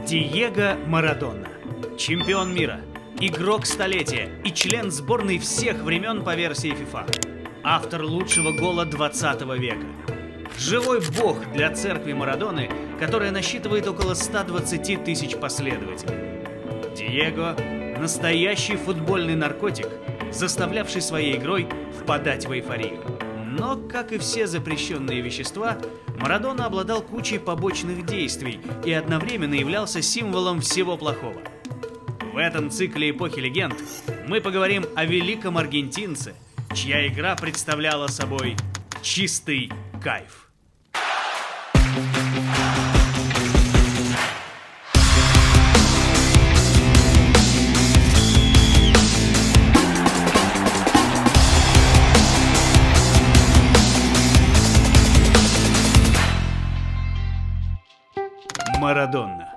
Диего Марадона. Чемпион мира, игрок столетия и член сборной всех времен по версии FIFA. Автор лучшего гола 20 века. Живой бог для церкви Марадоны, которая насчитывает около 120 тысяч последователей. Диего – настоящий футбольный наркотик, заставлявший своей игрой впадать в эйфорию. Но, как и все запрещенные вещества, Марадона обладал кучей побочных действий и одновременно являлся символом всего плохого. В этом цикле эпохи легенд мы поговорим о великом аргентинце, чья игра представляла собой чистый кайф. Марадона.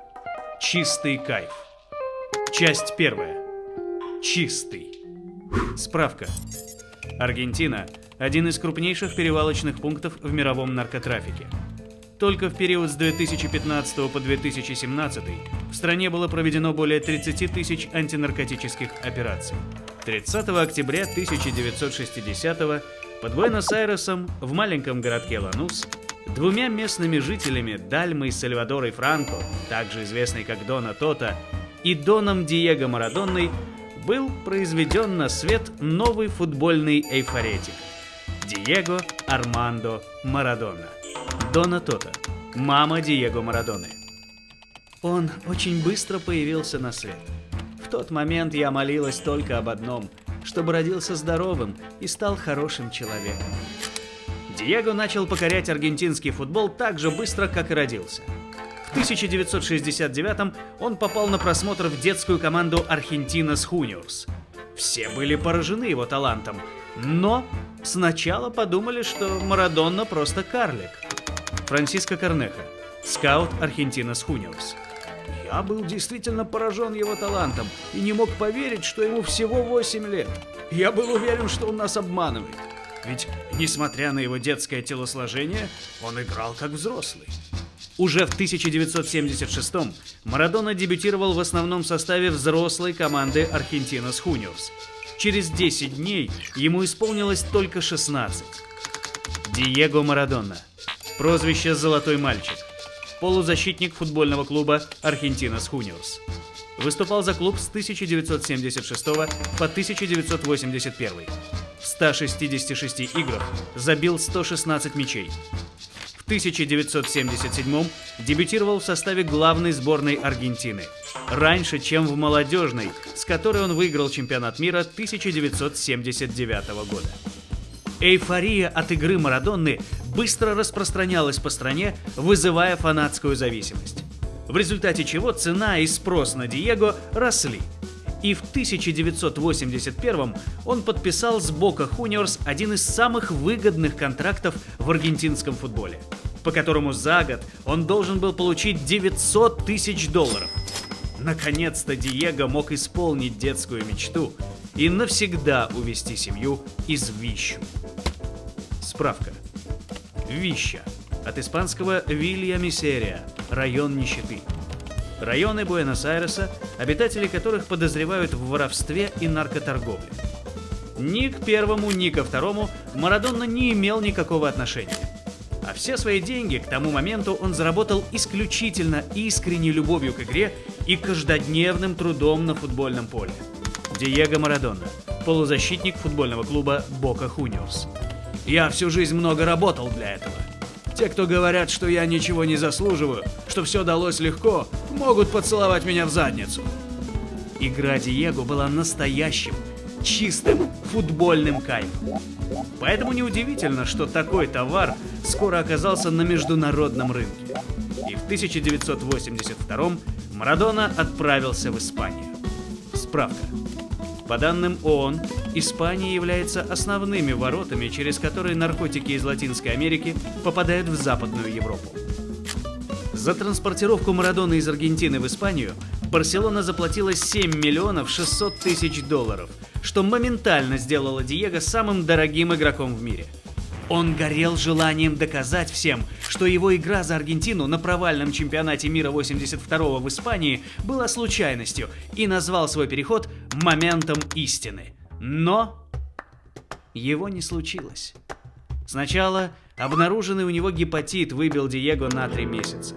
Чистый кайф. Часть первая. Чистый. Справка. Аргентина – один из крупнейших перевалочных пунктов в мировом наркотрафике. Только в период с 2015 по 2017 в стране было проведено более 30 тысяч антинаркотических операций. 30 октября 1960 под Буэнос-Айресом в маленьком городке Ланус двумя местными жителями Дальмой Сальвадорой Франко, также известной как Дона Тота, и Доном Диего Марадонной был произведен на свет новый футбольный эйфоретик – Диего Армандо Марадона. Дона Тота – мама Диего Марадоны. Он очень быстро появился на свет. В тот момент я молилась только об одном – чтобы родился здоровым и стал хорошим человеком. Диего начал покорять аргентинский футбол так же быстро, как и родился. В 1969-м он попал на просмотр в детскую команду Argentinos Juniors. Все были поражены его талантом, но сначала подумали, что Марадона просто карлик. Франсиско Корнехо, скаут Argentinos Juniors. Я был действительно поражен его талантом и не мог поверить, что ему всего 8 лет. Я был уверен, что он нас обманывает. Ведь, несмотря на его детское телосложение, он играл как взрослый. Уже в 1976-м Марадона дебютировал в основном составе взрослой команды Argentinos Juniors. Через 10 дней ему исполнилось только 16. Диего Марадона. Прозвище «Золотой мальчик». Полузащитник футбольного клуба Argentinos Juniors. Выступал за клуб с 1976 по 1981. В 166 играх забил 116 мячей. В 1977 дебютировал в составе главной сборной Аргентины, раньше, чем в молодежной, с которой он выиграл чемпионат мира 1979 года. Эйфория от игры Марадоны быстро распространялась по стране, вызывая фанатскую зависимость. В результате чего цена и спрос на Диего росли. И в 1981 он подписал с Бока Хуниорс один из самых выгодных контрактов в аргентинском футболе, по которому за год он должен был получить $900 тысяч. Наконец-то Диего мог исполнить детскую мечту и навсегда увести семью из Вищу. Справка. Вища. От испанского «Вилья Мисерия» – район нищеты. Районы Буэнос-Айреса, обитатели которых подозревают в воровстве и наркоторговле. Ни к первому, ни ко второму Марадона не имел никакого отношения. А все свои деньги к тому моменту он заработал исключительно искренней любовью к игре и каждодневным трудом на футбольном поле. Диего Марадона, полузащитник футбольного клуба Бока Хуниорс. Я всю жизнь много работал для этого. Те, кто говорят, что я ничего не заслуживаю, что все далось легко, могут поцеловать меня в задницу. Игра Диего была настоящим, чистым футбольным кайфом. Поэтому неудивительно, что такой товар скоро оказался на международном рынке. И в 1982 Марадона отправился в Испанию. Справка. По данным ООН, Испания является основными воротами, через которые наркотики из Латинской Америки попадают в Западную Европу. За транспортировку Марадоны из Аргентины в Испанию Барселона заплатила $7 миллионов 600 тысяч, что моментально сделало Диего самым дорогим игроком в мире. Он горел желанием доказать всем, что его игра за Аргентину на провальном чемпионате мира 82-го в Испании была случайностью, и назвал свой переход моментом истины. Но его не случилось. Сначала обнаруженный у него гепатит выбил Диего на 3 месяца.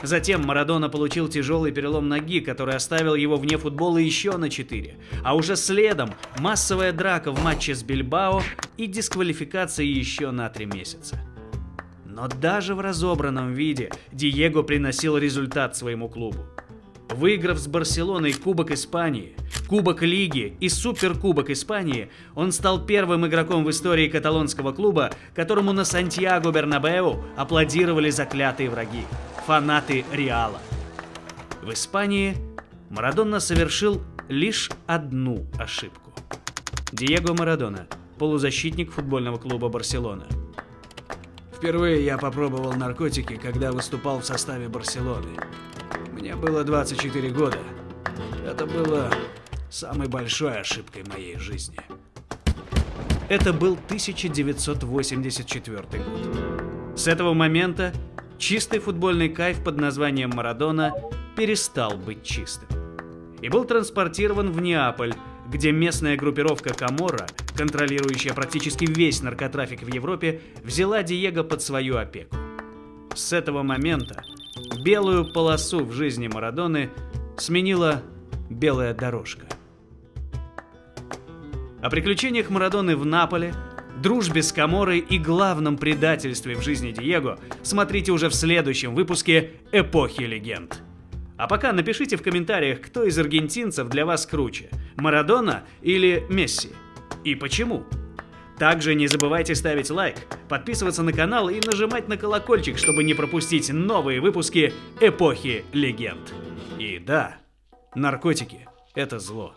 Затем Марадона получил тяжелый перелом ноги, который оставил его вне футбола еще на 4. А уже следом массовая драка в матче с Бильбао и дисквалификация еще на 3 месяца. Но даже в разобранном виде Диего приносил результат своему клубу. Выиграв с Барселоной Кубок Испании, Кубок Лиги и Суперкубок Испании, он стал первым игроком в истории каталонского клуба, которому на Сантьяго-Бернабеу аплодировали заклятые враги – фанаты Реала. В Испании Марадона совершил лишь одну ошибку. Диего Марадона, полузащитник футбольного клуба Барселона. Впервые я попробовал наркотики, когда выступал в составе Барселоны. Мне было 24 года. Это было самой большой ошибкой моей жизни. Это был 1984 год. С этого момента чистый футбольный кайф под названием Марадона перестал быть чистым и был транспортирован в Неаполь, где местная группировка Каморра, контролирующая практически весь наркотрафик в Европе, взяла Диего под свою опеку. С этого момента белую полосу в жизни Марадоны сменила белая дорожка. О приключениях Марадоны в Наполе, дружбе с Каморрой и главном предательстве в жизни Диего смотрите уже в следующем выпуске «Эпохи легенд». А пока напишите в комментариях, кто из аргентинцев для вас круче – Марадона или Месси? И почему? Также не забывайте ставить лайк, подписываться на канал и нажимать на колокольчик, чтобы не пропустить новые выпуски «Эпохи легенд». И да, наркотики – это зло.